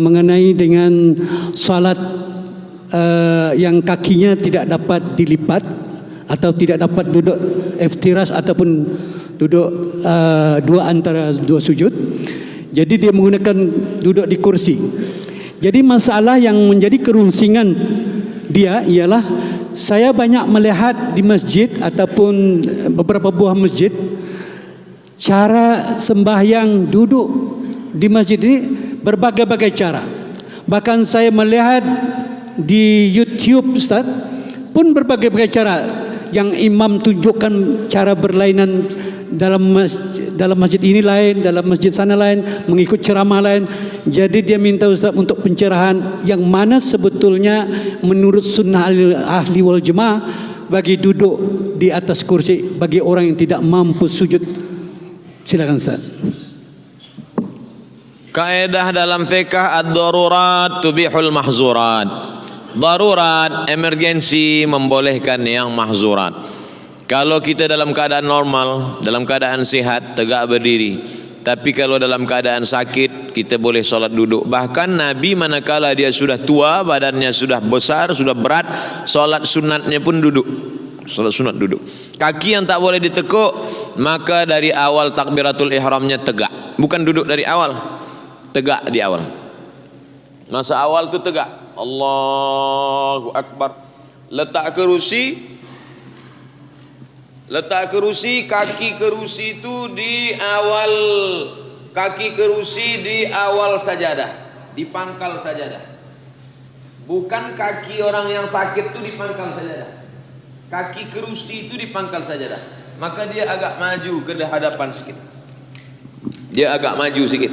mengenai dengan salat yang kakinya tidak dapat dilipat atau tidak dapat duduk iftiras ataupun duduk antara dua sujud. Jadi dia menggunakan duduk di kursi. Jadi masalah yang menjadi kerusingan dia ialah saya banyak melihat di masjid ataupun beberapa buah masjid cara sembahyang duduk di masjid ini berbagai-bagai cara. Bahkan saya melihat di YouTube Ustaz pun berbagai-bagai cara yang imam tunjukkan cara berlainan dalam masjid ini lain, dalam masjid sana lain, mengikut ceramah lain. Jadi dia minta Ustaz untuk pencerahan yang mana sebetulnya menurut sunnah ahli wal jemaah bagi duduk di atas kursi bagi orang yang tidak mampu sujud. Silakan Ustaz. Kaedah dalam fiqh ad-darurat tubihul mahzurat. Darurat, emergensi membolehkan yang mahzurat. Kalau kita dalam keadaan normal, dalam keadaan sehat, tegak berdiri. Tapi kalau dalam keadaan sakit, kita boleh solat duduk. Bahkan Nabi manakala dia sudah tua, badannya sudah besar, sudah berat, solat sunatnya pun duduk. Solat sunat duduk. Kaki yang tak boleh ditekuk, maka dari awal takbiratul ihramnya tegak. Bukan duduk dari awal, tegak di awal. Masa awal tu tegak. Allahu Akbar. Letak kerusi, kaki kerusi itu di awal, kaki kerusi di awal sajadah, di pangkal sajadah. Bukan kaki orang yang sakit itu di pangkal sajadah. Kaki kerusi itu di pangkal sajadah. Maka dia agak maju ke hadapan sedikit. Dia agak maju sedikit.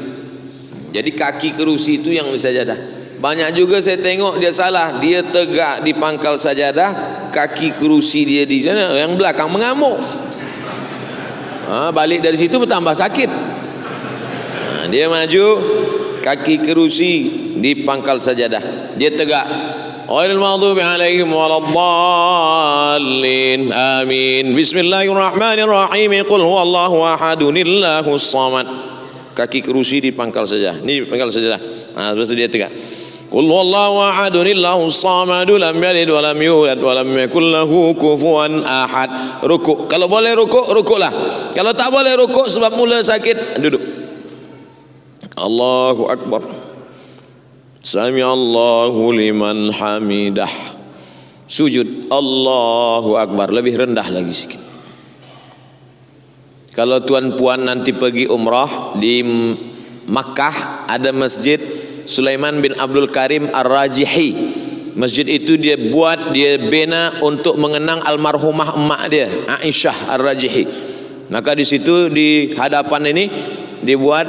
Jadi kaki kerusi itu yang di sajadah. Banyak juga saya tengok dia salah, dia tegak di pangkal sajadah, kaki kerusi dia di sana, yang belakang mengamuk. Balik dari situ bertambah sakit. Dia maju, kaki kerusi di pangkal sajadah, dia tegak. Ghairil maghdubi alaihim waladdallin. Amin. Bismillahirrahmanirrahim. Qul huwallahu ahadunillahus samad. Kaki kerusi di pangkal sajadah. Ini pangkal sajadah. Terus dia tegak. Qul huwallahu ahadunillahus samad lam yalid wa lam yulad wa lam yakul lahu kufuwan ahad. Rukuk. Kalau boleh rukuk, rukuklah. Kalau tak boleh rukuk sebab mula sakit, duduk. Allahu Akbar. Sami Allahu liman hamidah. Sujud. Allahu Akbar. Lebih rendah lagi sikit. Kalau tuan puan nanti pergi umrah di Makkah, ada masjid Sulaiman bin Abdul Karim Ar-Rajihi. Masjid itu dia buat, dia bina untuk mengenang almarhumah emak dia, Aisyah Ar-Rajihi. Maka di situ di hadapan ini dibuat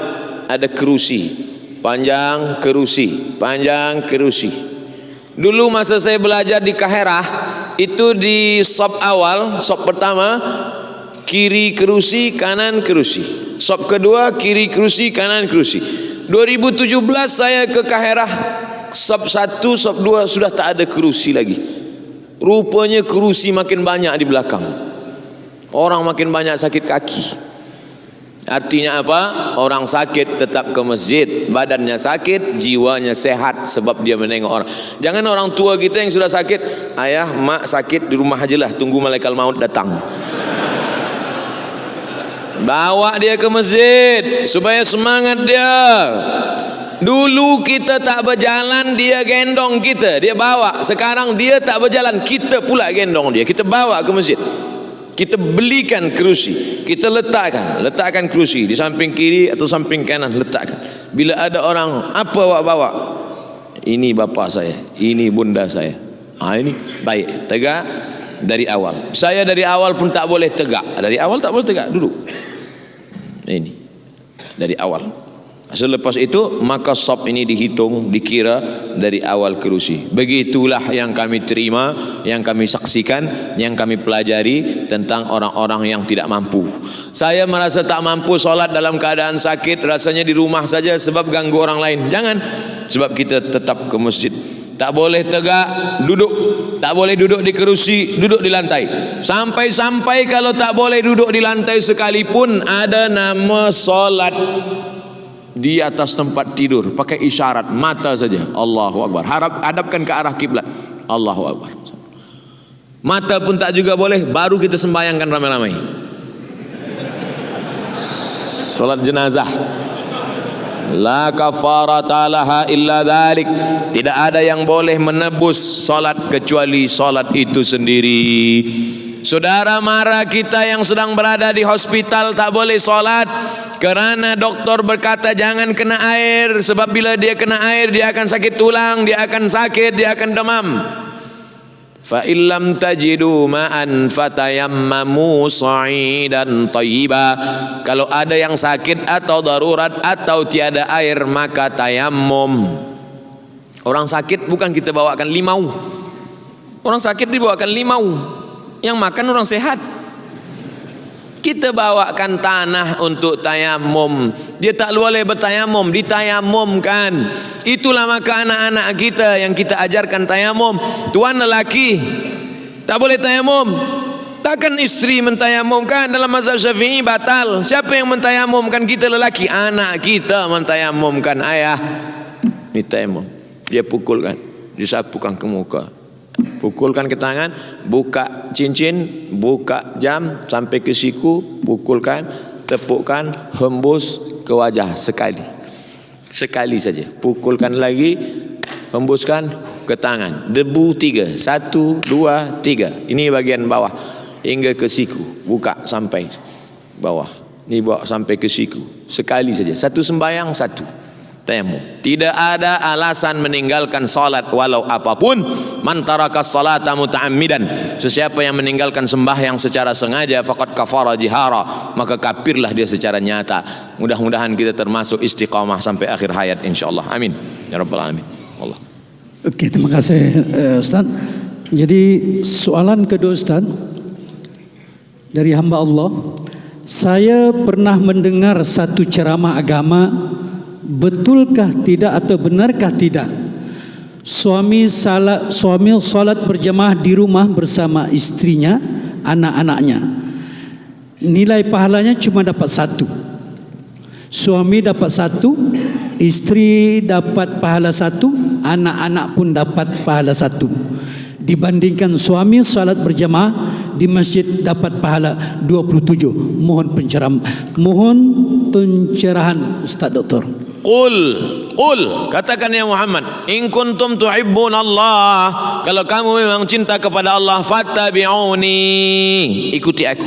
ada kerusi, panjang kerusi, panjang kerusi. Dulu masa saya belajar di Kaherah, itu di sop awal, sop pertama kiri kerusi, kanan kerusi. Sop kedua kiri kerusi, kanan kerusi. 2017 saya ke Kaherah, sop 1, sop 2 sudah tak ada kerusi lagi. Rupanya kerusi makin banyak di belakang. Orang makin banyak sakit kaki. Artinya apa? Orang sakit tetap ke masjid, badannya sakit, jiwanya sehat sebab dia menengok orang. Jangan orang tua kita yang sudah sakit, ayah, mak sakit di rumah aja lah, tunggu malaikat maut datang. Bawa dia ke masjid supaya semangat dia. Dulu kita tak berjalan, dia gendong kita, dia bawa. Sekarang dia tak berjalan, kita pula gendong dia, kita bawa ke masjid. Kita belikan kerusi, kita letakkan kerusi di samping kiri atau samping kanan, letakkan. Bila ada orang, apa awak bawa? Ini bapa saya, ini bunda saya. Ini baik, tegak dari awal. Saya dari awal pun tak boleh tegak. Dari awal tak boleh tegak, duduk. Ini dari awal. Selepas itu maka sop ini dihitung, dikira dari awal kerusi. Begitulah yang kami terima, yang kami saksikan, yang kami pelajari tentang orang-orang yang tidak mampu. Saya merasa tak mampu solat dalam keadaan sakit, rasanya di rumah saja sebab ganggu orang lain. Jangan, sebab kita tetap ke masjid. Tak boleh tegak, duduk. Tak boleh duduk di kerusi, duduk di lantai. Sampai-sampai kalau tak boleh duduk di lantai sekalipun, ada nama solat. di atas tempat tidur, pakai isyarat mata saja, Allahu Akbar, hadapkan ke arah kiblat, Allahu Akbar. Mata pun tak juga boleh, baru kita sembahyangkan ramai-ramai. Solat jenazah, la kafarata laha illa dzalik. Tidak ada yang boleh menebus solat kecuali solat itu sendiri. Saudara mara kita yang sedang berada di hospital tak boleh solat kerana doktor berkata jangan kena air, sebab bila dia kena air dia akan sakit tulang, dia akan sakit, dia akan demam. Fa illam tajidu ma'an fatayammamu sa'idan thayyiba. Kalau ada yang sakit atau darurat atau tiada air, maka tayammum. Orang sakit bukan kita bawakan limau. Orang sakit dibawakan limau. Yang makan orang sehat. Kita bawakan tanah untuk tayamum. Dia tak boleh bertayamum, ditayamumkan. Itulah maka anak-anak kita yang kita ajarkan tayamum. Tuan lelaki tak boleh tayamum. Takkan isteri mentayamumkan? Dalam mazhab Syafi'i batal. Siapa yang mentayamumkan? Kita lelaki. Anak kita mentayamumkan. Ayah, ini tayamum. Dia pukulkan, disapukan ke muka, pukulkan ke tangan, buka cincin, buka jam sampai ke siku, pukulkan, tepukkan, hembus ke wajah sekali saja, pukulkan lagi, hembuskan ke tangan, debu 3, 1, 2, 3, ini bagian bawah hingga ke siku, buka sampai bawah, ini bawa sampai ke siku, sekali saja, satu sembahyang, satu tayamum. Tidak ada alasan meninggalkan salat walau apapun. Man tarakas salata muta'ammidan, sesiapa yang meninggalkan sembahyang secara sengaja, faqad kafara jihara, maka kafirlah dia secara nyata. Mudah-mudahan kita termasuk istiqamah sampai akhir hayat insyaallah. Amin ya rabbal alamin. Allah. Okey, terima kasih Ustaz. Jadi soalan kedua Ustaz dari hamba Allah. Saya pernah mendengar satu ceramah agama, betulkah tidak atau benarkah tidak suami salat berjamaah di rumah bersama istrinya, anak-anaknya, nilai pahalanya cuma dapat 1. Suami dapat 1, istri dapat pahala 1, anak-anak pun dapat pahala 1. Dibandingkan suami salat berjamaah di masjid dapat pahala 27. Mohon pencerahan Ustaz Doktor. Qul, katakan ya Muhammad, in kuntum tuhibbun Allah, kalau kamu memang cinta kepada Allah, fattabi'uni, ikuti aku.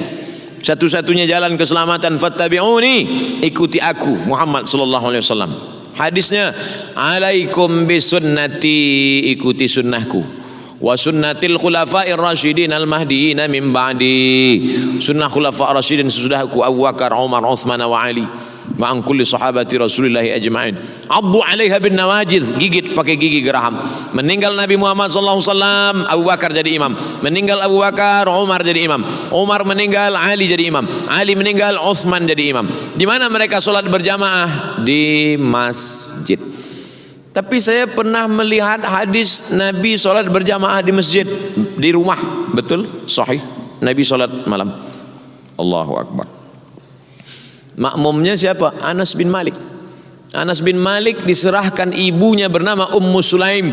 Satu-satunya jalan keselamatan, fattabi'uni, ikuti aku Muhammad sallallahu alaihi wasallam. Hadisnya, alaikum bisunnati, ikuti sunnahku, wa sunnatil khulafa'ir rasyidin al-mahdiyyin min ba'di, sunnah khulafa' rasyidin sesudahku, Abu Bakar, Umar, Uthman wa Ali, ma'an kulli sahabati Rasulillah ajma'in. Addu 'alaiha bin nawajiz, gigit pakai gigi geraham. Meninggal Nabi Muhammad sallallahu alaihi wasallam, Abu Bakar jadi imam. Meninggal Abu Bakar, Umar jadi imam. Umar meninggal, Ali jadi imam. Ali meninggal, Uthman jadi imam. Di mana mereka salat berjamaah? Di masjid. Tapi saya pernah melihat hadis Nabi salat berjamaah di masjid, di rumah. Betul? Sahih. Nabi salat malam. Allahu Akbar. Makmumnya siapa? Anas bin Malik. Anas bin Malik diserahkan ibunya bernama Ummu Sulaim.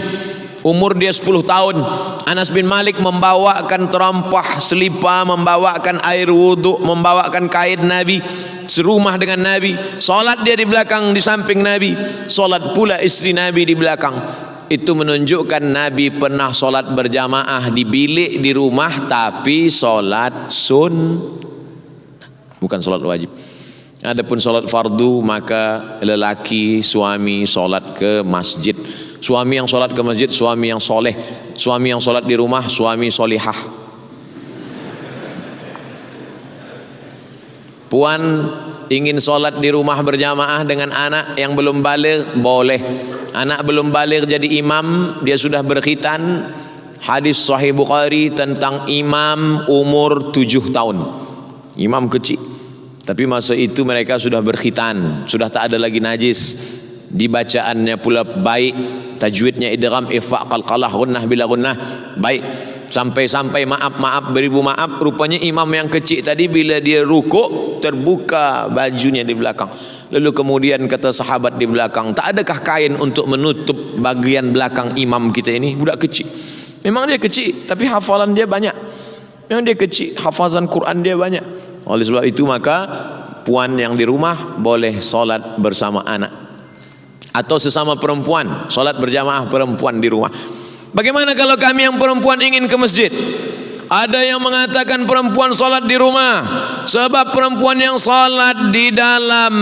Umur dia 10 tahun. Anas bin Malik membawakan terampah selipar, membawakan air wuduk, membawakan kain Nabi, serumah dengan Nabi. Solat dia di belakang, di samping Nabi. Solat pula istri Nabi di belakang. Itu menunjukkan Nabi pernah solat berjamaah di bilik di rumah, tapi solat bukan solat wajib. Adapun solat fardu, maka lelaki suami solat ke masjid. Suami yang solat ke masjid, suami yang soleh. Suami yang solat di rumah, suami solihah. Puan ingin solat di rumah berjamaah dengan anak yang belum baligh, boleh. Anak belum baligh jadi imam, dia sudah berkhitan. Hadis Sahih Bukhari tentang imam umur 7 tahun. Imam kecil. Tapi masa itu mereka sudah berkhitan, sudah tak ada lagi najis. Dibacaannya pula baik, tajwidnya idgham, ifa, qalqalah, gunnah bila gunnah, baik. Sampai-sampai maaf beribu maaf, rupanya imam yang kecil tadi bila dia rukuk terbuka bajunya di belakang. Lalu kemudian kata sahabat di belakang, tak adakah kain untuk menutup bagian belakang imam kita ini? Budak kecil. Memang dia kecil, tapi hafalan dia banyak. Memang dia kecil, hafazan Quran dia banyak. Oleh sebab itu maka puan yang di rumah boleh solat bersama anak, atau sesama perempuan solat berjamaah perempuan di rumah. Bagaimana kalau kami yang perempuan ingin ke masjid? Ada yang mengatakan perempuan solat di rumah, sebab perempuan yang solat di dalam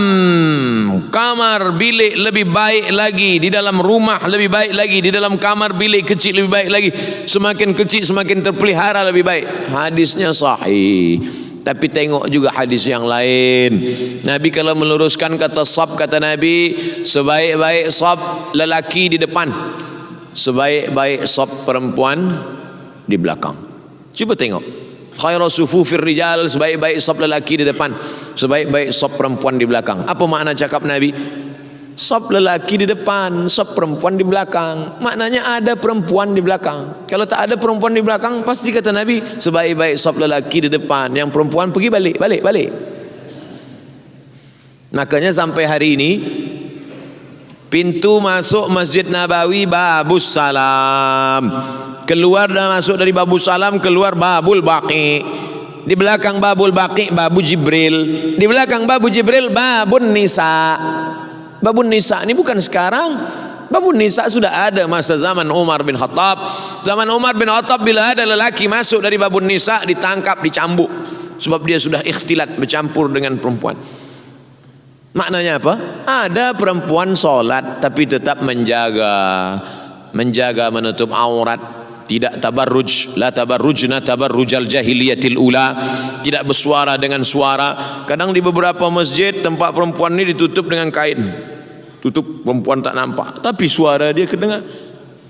kamar bilik lebih baik lagi, di dalam rumah lebih baik lagi, di dalam kamar bilik kecil lebih baik lagi. Semakin kecil semakin terpelihara lebih baik. Hadisnya sahih. Tapi tengok juga hadis yang lain. Nabi kalau meluruskan kata saf, kata Nabi, sebaik-baik saf lelaki di depan, sebaik-baik saf perempuan di belakang. Cuba tengok, khairu sufufir rijal, sebaik-baik saf lelaki di depan, sebaik-baik saf perempuan di belakang. Apa makna cakap Nabi? Saf lelaki di depan, saf perempuan di belakang. Maknanya ada perempuan di belakang. Kalau tak ada perempuan di belakang, pasti kata Nabi, sebaik-baik saf lelaki di depan, yang perempuan pergi balik. Makanya sampai hari ini pintu masuk Masjid Nabawi Babus Salam, keluar dan masuk dari Babus Salam, keluar Babul Baqi. Di belakang Babul Baqi Babu Jibril, di belakang Babu Jibril Babun Nisa. Babun Nisa ini bukan sekarang. Babun Nisa sudah ada masa zaman Umar bin Khattab. Zaman Umar bin Khattab bila ada lelaki masuk dari Babun Nisa ditangkap, dicambuk, sebab dia sudah ikhtilat, bercampur dengan perempuan. Maknanya apa? Ada perempuan solat tapi tetap menjaga menutup aurat, tidak tabarruj, la tabarrujna tabarrujal jahiliyatil ula, tidak bersuara dengan suara. Kadang di beberapa masjid tempat perempuan ini ditutup dengan kain, tutup, perempuan tak nampak, tapi suara dia kedengar.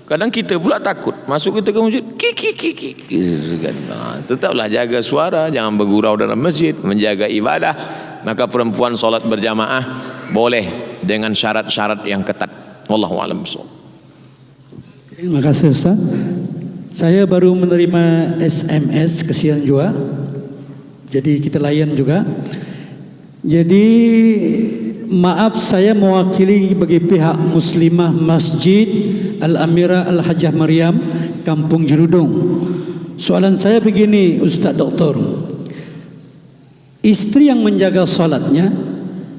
Kadang kita pula takut masuk kita ke masjid, tetaplah jaga suara, jangan bergurau dalam masjid, menjaga ibadah. Maka perempuan solat berjamaah boleh dengan syarat-syarat yang ketat. Wallahu a'lam bishawab. Terima kasih Ustaz. Saya baru menerima SMS, kesian juga. Jadi kita layan juga. Jadi maaf, saya mewakili bagi pihak Muslimah Masjid Al-Amirah Al-Hajjah Maryam, Kampung Jerudong. Soalan saya begini Ustaz Doktor. Istri yang menjaga salatnya,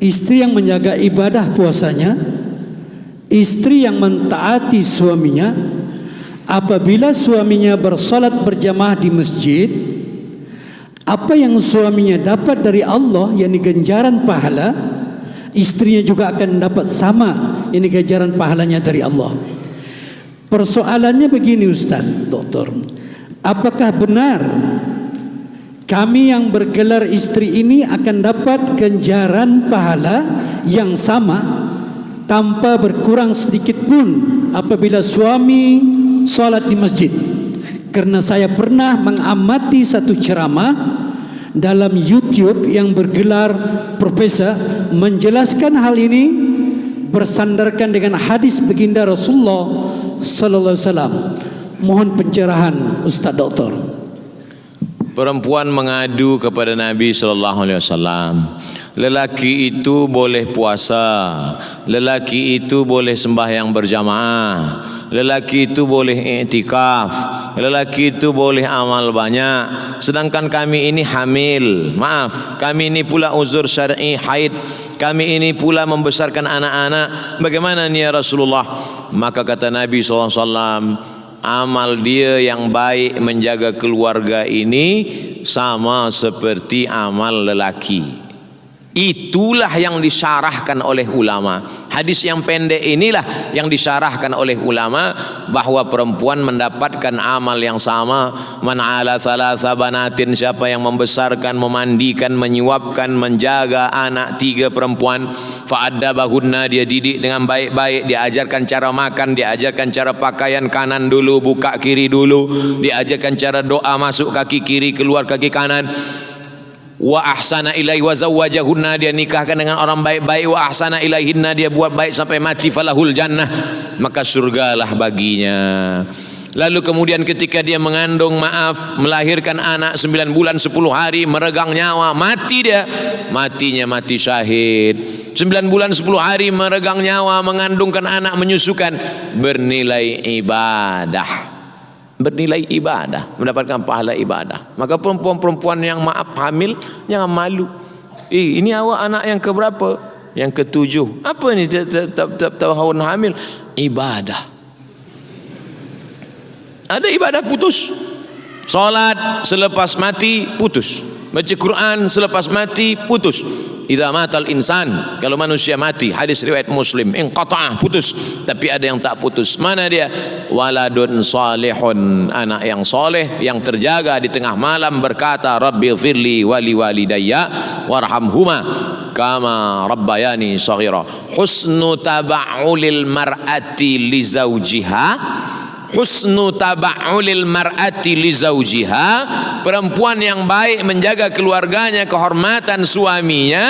istri yang menjaga ibadah puasanya, istri yang mentaati suaminya, apabila suaminya bersalat berjamaah di masjid, apa yang suaminya dapat dari Allah, yakni ganjaran pahala, istrinya juga akan dapat sama, ini ganjaran pahalanya dari Allah. Persoalannya begini Ustaz Doktor, apakah benar kami yang bergelar istri ini akan dapat ganjaran pahala yang sama tanpa berkurang sedikit pun apabila suami salat di masjid? Karena saya pernah mengamati satu ceramah dalam YouTube yang bergelar Profesor menjelaskan hal ini bersandarkan dengan hadis baginda Rasulullah sallallahu alaihi wasallam. Mohon pencerahan Ustaz Doktor. Perempuan mengadu kepada Nabi sallallahu alaihi wasallam, lelaki itu boleh puasa, lelaki itu boleh sembahyang berjamaah, lelaki itu boleh i'tikaf, lelaki itu boleh amal banyak, sedangkan kami ini hamil, maaf, kami ini pula uzur syar'i haid, kami ini pula membesarkan anak-anak, bagaimana ni ya Rasulullah? Maka kata Nabi sallallahu alaihi wasallam, amal dia yang baik menjaga keluarga ini sama seperti amal lelaki. Itulah yang disyarahkan oleh ulama. Hadis yang pendek inilah yang disyarahkan oleh ulama, bahwa perempuan mendapatkan amal yang sama. Man ala thalatha banatin, siapa yang membesarkan, memandikan, menyuapkan, menjaga anak 3 perempuan, fa'addabahunna, dia didik dengan baik-baik, diajarkan cara makan, diajarkan cara pakaian, kanan dulu, buka kiri dulu, diajarkan cara doa, masuk kaki kiri, keluar kaki kanan. Wa ahsana ilaihi wa zawwajahunna, dia nikahkan dengan orang baik-baik, wa ahsana ilaihinna, dia buat baik sampai mati, falahul jannah, maka surgalah baginya. Lalu kemudian ketika dia mengandung, melahirkan anak 9 bulan 10 hari, meregang nyawa, mati dia. Matinya mati syahid. 9 bulan 10 hari meregang nyawa, mengandungkan anak, menyusukan, bernilai ibadah. Bernilai ibadah, mendapatkan pahala ibadah. Maka perempuan-perempuan yang hamil, jangan malu. Ini awak anak yang keberapa? Yang ke-7. Apa ni tahun hamil? Ibadah. Ada ibadah putus. Salat selepas mati putus. Baca Quran selepas mati putus. Idza matal insan, kalau manusia mati, hadis riwayat Muslim, inqata'ah, putus. Tapi ada yang tak putus. Mana dia? Waladun salihun, anak yang soleh yang terjaga di tengah malam berkata, Rabbighfirli wali walidayya warhamhuma kama rabbayani shaghira. Husnu taba'ulil mar'ati li zawjiha, husnu taba'ulil mar'ati li zawjiha, perempuan yang baik menjaga keluarganya, kehormatan suaminya,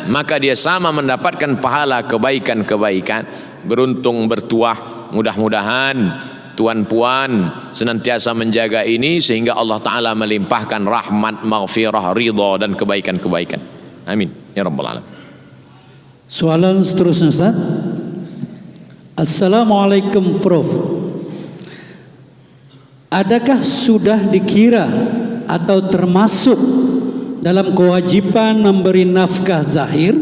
maka dia sama mendapatkan pahala kebaikan-kebaikan. Beruntung bertuah, mudah-mudahan tuan puan senantiasa menjaga ini sehingga Allah Ta'ala melimpahkan rahmat, maghfirah, ridha dan kebaikan-kebaikan. Amin ya rabbal alamin. Soalan seterusnya, Ustaz. Assalamualaikum Prof. Adakah sudah dikira atau termasuk dalam kewajiban memberi nafkah zahir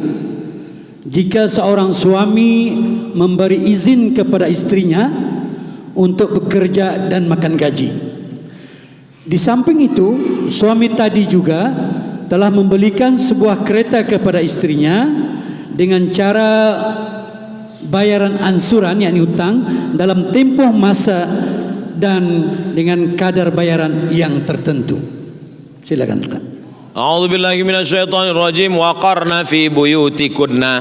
jika seorang suami memberi izin kepada istrinya untuk bekerja dan makan gaji? Di samping itu, suami tadi juga telah membelikan sebuah kereta kepada istrinya dengan cara bayaran ansuran, yakni hutang, dalam tempoh masa dan dengan kadar bayaran yang tertentu. Silakan Ustaz. A'udzubillahi minasyaitonirrajim. Waqarna fi buyutikunna,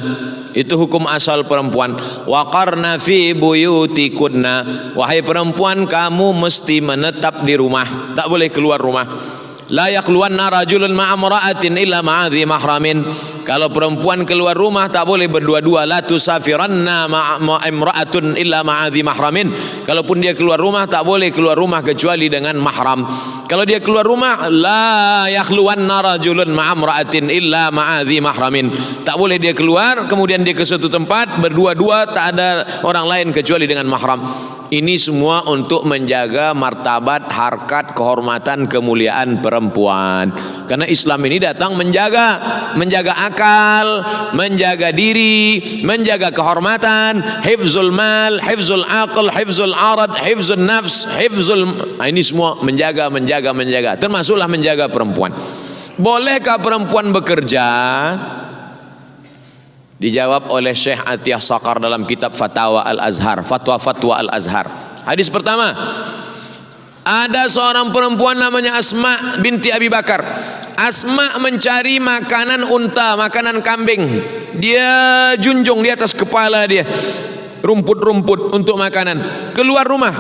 itu hukum asal perempuan. Waqarna fi buyutikunna, wahai perempuan kamu mesti menetap di rumah, tak boleh keluar rumah. La yaqluwanna rajulun ma'a imra'atin illa ma'a dhi mahramin. Kalau perempuan keluar rumah tak boleh berdua-dua. La tusafiranna ma'a imra'atun illa ma'a dhi mahramin. Kalaupun dia keluar rumah tak boleh keluar rumah kecuali dengan mahram. Kalau dia keluar rumah, la yakhluwanna rajulun ma'a imra'atin illa ma'a dhi mahramin. Tak boleh dia keluar kemudian dia ke suatu tempat berdua-dua, tak ada orang lain kecuali dengan mahram. Ini semua untuk menjaga martabat, harkat, kehormatan, kemuliaan perempuan. Karena Islam ini datang menjaga akal, menjaga diri, menjaga kehormatan, hifzul mal, hifzul aql, hifzul arad, hifzul nafs, ini semua menjaga. Termasuklah menjaga perempuan. Bolehkah perempuan bekerja? Dijawab oleh Syekh Atiyah Saqar dalam kitab Fatwa Al-Azhar, Fatwa Al-Azhar. Hadis pertama, ada seorang perempuan namanya Asma binti Abi Bakar. Asma mencari makanan unta, makanan kambing. Dia junjung di atas kepala dia rumput-rumput untuk makanan. Keluar rumah,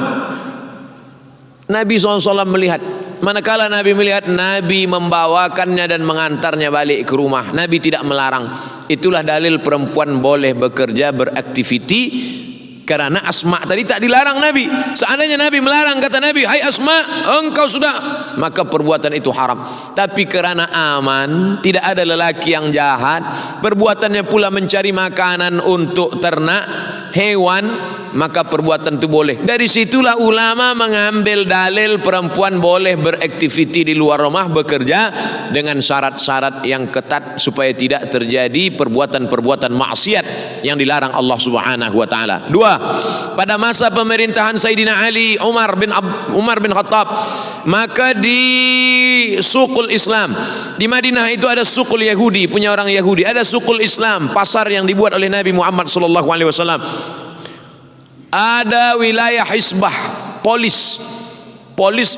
Nabi SAW melihat. Manakala Nabi melihat, Nabi membawakannya dan mengantarnya balik ke rumah. Nabi tidak melarang. Itulah dalil perempuan boleh bekerja, beraktiviti, karena Asma tadi tak dilarang Nabi. Seandainya Nabi melarang, kata Nabi, hai Asma, engkau sudah, maka perbuatan itu haram. Tapi kerana aman, tidak ada lelaki yang jahat, perbuatannya pula mencari makanan untuk ternak, hewan, maka perbuatan itu boleh. Dari situlah ulama mengambil dalil perempuan boleh beraktiviti di luar rumah, bekerja dengan syarat-syarat yang ketat supaya tidak terjadi perbuatan-perbuatan maksiat yang dilarang Allah Subhanahu wa taala. Dua, pada masa pemerintahan Sayyidina Ali, Umar bin Khattab, maka di Suqul Islam di Madinah itu ada Suqul Yahudi, punya orang Yahudi, ada Suqul Islam, pasar yang dibuat oleh Nabi Muhammad sallallahu alaihi wasallam. Ada wilayah hisbah, polis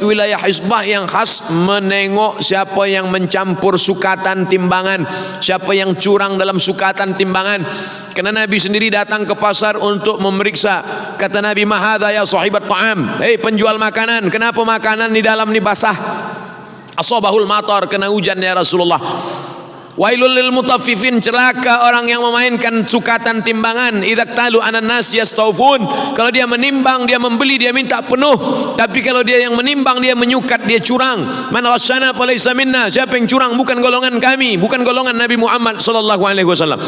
wilayah hisbah yang khas menengok siapa yang mencampur sukatan timbangan, siapa yang curang dalam sukatan timbangan. Karena Nabi sendiri datang ke pasar untuk memeriksa. Kata Nabi, mahadha ya sahibat ta'am, hei penjual makanan, kenapa makanan di dalam ni basah? Asabahul matar, kena hujan ya Rasulullah. Wailul lil mutaffifin, celaka orang yang memainkan sukatan timbangan. Idza talu anan nas yastawfun, kalau dia menimbang, dia membeli, dia minta penuh. Tapi kalau dia yang menimbang, dia menyukat, dia curang. Man ghasyana falaysa minna, siapa yang curang bukan golongan kami, bukan golongan Nabi Muhammad sallallahu alaihi wasallam.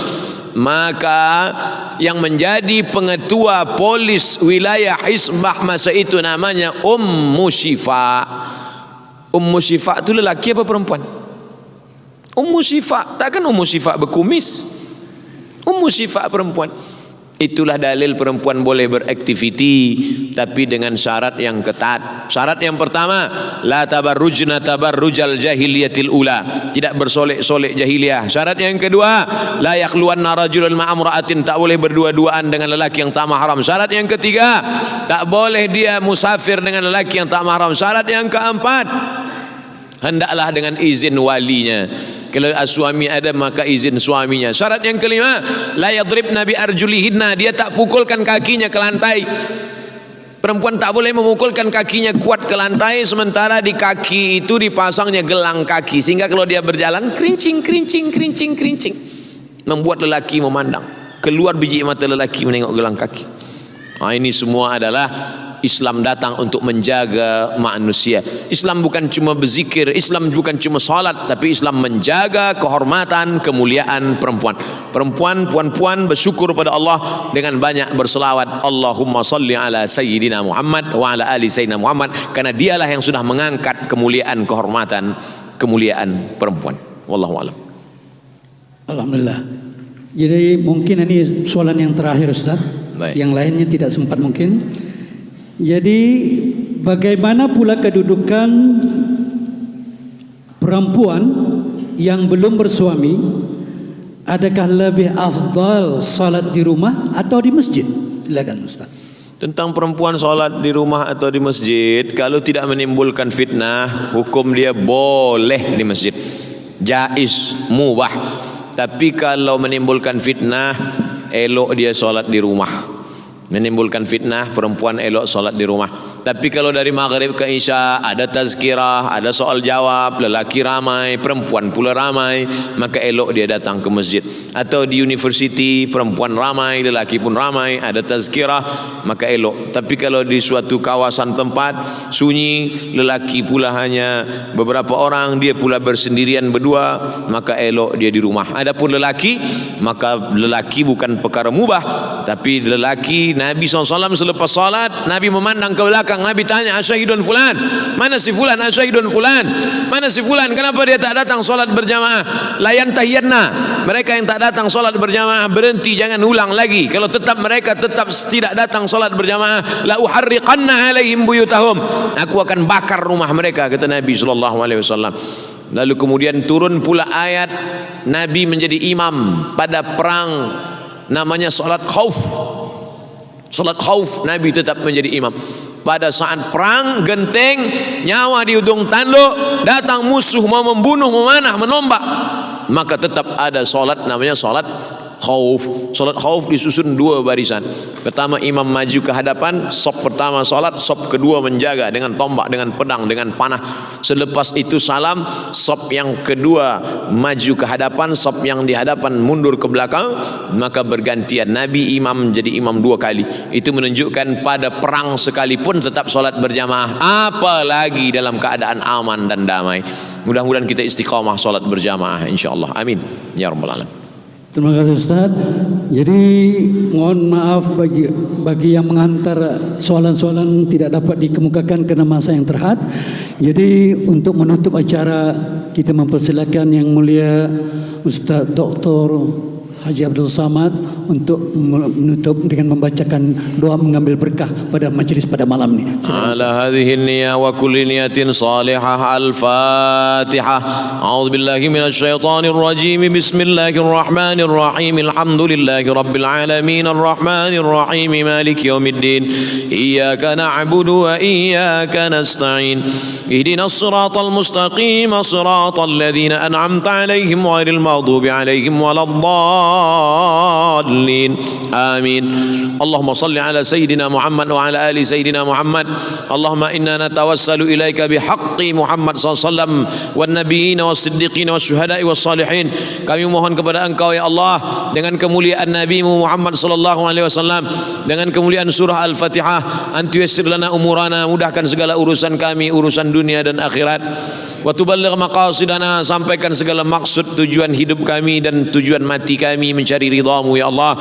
Maka yang menjadi pengetua polis wilayah Hisbah masa itu namanya Ummu Syifa. Ummu Syifa itu lelaki apa perempuan? Ummu Syifa, takkan Ummu Syifa berkumis? Ummu Syifa perempuan. Itulah dalil perempuan boleh beraktiviti, tapi dengan syarat yang ketat. Syarat yang pertama, la tabarrujna tabarrujal jahiliyatil ula, tidak bersolek-solek jahiliyah. Syarat yang kedua, la yakhluwanna rajulun ma'amra'atin, tak boleh berdua-duaan dengan lelaki yang tak mahram. Syarat yang ketiga, tak boleh dia musafir dengan lelaki yang tak mahram. Syarat yang keempat, hendaklah dengan izin walinya. Kalau suami ada maka izin suaminya. Syarat yang kelima, la yadribna bi arjulihinna, dia tak pukulkan kakinya ke lantai. Perempuan tak boleh memukulkan kakinya kuat ke lantai, sementara di kaki itu dipasangnya gelang kaki, sehingga kalau dia berjalan kerincing, membuat lelaki memandang, keluar biji mata lelaki menengok gelang kaki. Ini semua adalah Islam datang untuk menjaga manusia. Islam bukan cuma berzikir, Islam bukan cuma salat, tapi Islam menjaga kehormatan, kemuliaan perempuan. Puan-puan bersyukur pada Allah dengan banyak berselawat, Allahumma salli ala sayyidina Muhammad wa ala ali sayyidina Muhammad, karena dialah yang sudah mengangkat kemuliaan, kehormatan, kemuliaan perempuan. Wallahu a'lam. Alhamdulillah. Jadi mungkin ini soalan yang terakhir, Ustaz. Baik. Yang lainnya tidak sempat mungkin. Jadi bagaimana pula kedudukan perempuan yang belum bersuami? Adakah lebih afdal salat di rumah atau di masjid? Silakan Ustaz. Tentang perempuan salat di rumah atau di masjid, kalau tidak menimbulkan fitnah, hukum dia boleh di masjid, jaiz, mubah. Tapi kalau menimbulkan fitnah, elok dia salat di rumah. Menimbulkan fitnah, perempuan elok solat di rumah. Tapi kalau dari maghrib ke isya ada tazkirah, ada soal jawab, lelaki ramai, perempuan pula ramai, maka elok dia datang ke masjid. Atau di universiti, perempuan ramai, lelaki pun ramai, ada tazkirah, maka elok. Tapi kalau di suatu kawasan tempat sunyi, lelaki pula hanya beberapa orang, dia pula bersendirian berdua, maka elok dia di rumah. Adapun lelaki, maka lelaki bukan perkara mubah, tapi lelaki, Nabi SAW selepas salat, Nabi memandang ke belakang, Nabi tanya, asyahidun fulan, mana si fulan, asyahidun fulan, mana si fulan, kenapa dia tak datang salat berjamaah? Layan tahiyatna, mereka yang tak datang salat berjamaah berhenti, jangan ulang lagi. Kalau tetap mereka tetap tidak datang salat berjamaah, la uharriqanna alaihim buyutahum, aku akan bakar rumah mereka, kata Nabi SAW. Lalu kemudian turun pula ayat, Nabi menjadi imam pada perang namanya salat khauf. Salat khauf, Nabi tetap menjadi imam. Pada saat perang, genteng, nyawa di ujung tanduk, datang musuh mau membunuh, memanah, menombak, maka tetap ada salat namanya salat khauf. Salat khauf disusun dua barisan. Pertama imam maju ke hadapan, sop pertama salat, sop kedua menjaga dengan tombak, dengan pedang, dengan panah. Selepas itu salam, sop yang kedua maju ke hadapan, sop yang di hadapan mundur ke belakang, maka bergantian. Nabi imam jadi imam dua kali. Itu menunjukkan pada perang sekalipun tetap salat berjamaah, apalagi dalam keadaan aman dan damai. Mudah-mudahan kita istiqamah salat berjamaah insyaallah. Amin ya rabbal alamin. Terima kasih Ustaz. Jadi mohon maaf bagi yang menghantar soalan-soalan tidak dapat dikemukakan kerana masa yang terhad. Jadi untuk menutup acara, kita mempersilakan Yang Mulia Ustaz Dr. Haji Abdul Samad untuk menutup dengan membacakan doa mengambil berkah pada majlis pada malam ini. Ala hadhihi niyya wa kulli niyatin salihah. Al-Fatihah. A'udzu billahi minasy syaithanir rajim. Bismillahirrahmanirrahim. Alhamdulillahi rabbil alamin arrahmanir rahim maliki yaumiddin. Iyyaka na'budu wa iyyaka nasta'in. Ihdinas siratal mustaqim, siratal ladzina an'amta 'alaihim ghairil maghdubi 'alaihim waladdallin. آمين. اللهم صل على سيدنا محمد وعلى آل سيدنا محمد. اللهم إنا نتوسل إليك بحق محمد صلى الله عليه وسلم والنبيين والصديقين والشهداء والصالحين. Kami mohon kepada Engkau ya Allah dengan kemuliaan Nabi Muhammad sallallahu alaihi wasallam, dengan kemuliaan surah Al-Fatihah, antuyassir lana umurana, mudahkan segala urusan kami, urusan dunia dan akhirat. Wa tuballigh maqasidana, sampaikan segala maksud tujuan hidup kami dan tujuan mati kami mencari ridha-Mu ya Allah.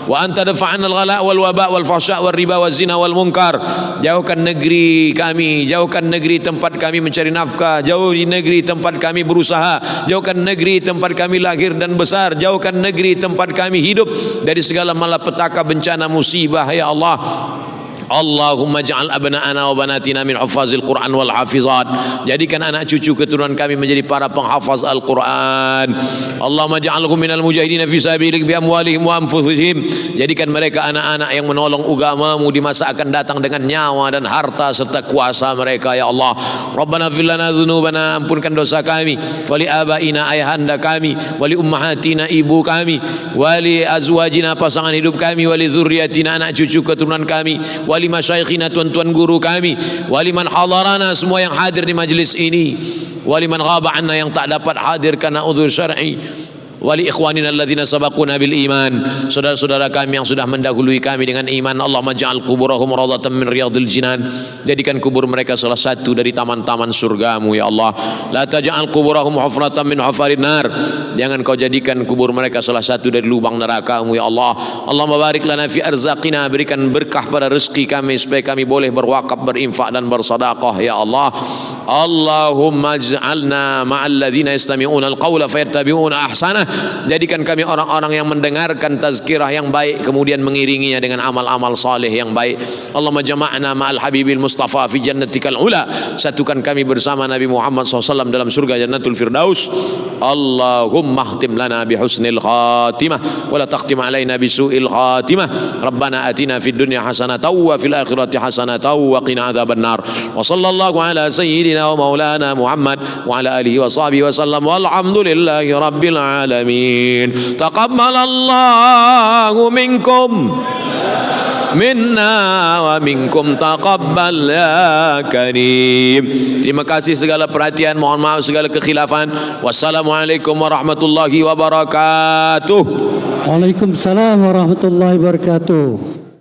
Wa anta dafa'na al-ghala wal waba wal fahsya wal riba wal zina wal munkar. Jauhkan negeri kami, jauhkan negeri tempat kami mencari nafkah, jauhi negeri tempat kami berusaha, jauhkan negeri tempat kami lahir dan besar, jauhkan negeri tempat kami hidup dari segala malapetaka, bencana, musibah ya Allah. Allahumma ja'al abna'ana wa banatina min hufazil Quran wal hafizat. Jadikan anak cucu keturunan kami menjadi para penghafaz Al-Quran. Allahumma ja'alhum minal mujahidin fi sabilik bi amwalihim wa anfusihim. Jadikan mereka anak-anak yang menolong agama-Mu di masa akan datang dengan nyawa dan harta serta kuasa mereka ya Allah. Rabbana fir lana dzunubana, ampunkan dosa kami, wali abaina, ayahanda kami, wali ummahatina, ibu kami, wali azwajina, pasangan hidup kami, wali dzurriyyatina, anak cucu keturunan kami, wali masyayikhina, tuan-tuan guru kami, wali man hadarana, semua yang hadir di majlis ini, wali man ghaba anna, yang tak dapat hadir karena udhur syar'i, wali ikhwanina alladzina sabaquna bil iman, saudara-saudara kami yang sudah mendahului kami dengan iman. Allahumma ja'al kuburahum rawdatan min riyadil jinan. Jadikan kubur mereka salah satu dari taman-taman surga-Mu ya Allah. La taj'al kuburahum hufratan min hufarin nar. Jangan Kau jadikan kubur mereka salah satu dari lubang neraka-Mu ya Allah. Allahumma barik lana fi arzaqina, berikan berkah pada rezeki kami supaya kami boleh berwakaf, berinfak dan bersedekah ya Allah. Allahumma ij'alna ma'al ladzina yastami'una al-qawla fayattabi'una ahsanah. Jadikan kami orang-orang yang mendengarkan tazkirah yang baik kemudian mengiringinya dengan amal-amal saleh yang baik. Allahumma jama'na ma'al habibil mustafa fi jannatikal ula. Satukan kami bersama Nabi Muhammad SAW dalam surga Jannatul Firdaus. Allahumma khtim lana bihusnil khatimah wa la takhtim alaina bisu'il khatimah. Rabbana atina fid dunya hasanatan wa fil akhirati hasanatan wa qina adzabannar. Wa sallallahu ala sayyidina wa maulana Muhammad wa ala alihi wa sahbihi wa sallam. Walhamdulillahi rabbil alamin. Taqabbalallahu minkum minna wa minkum taqabbal ya karim. Terima kasih segala perhatian, mohon maaf segala kekhilafan. Wassalamualaikum warahmatullahi wabarakatuh. Waalaikumsalam warahmatullahi wabarakatuh.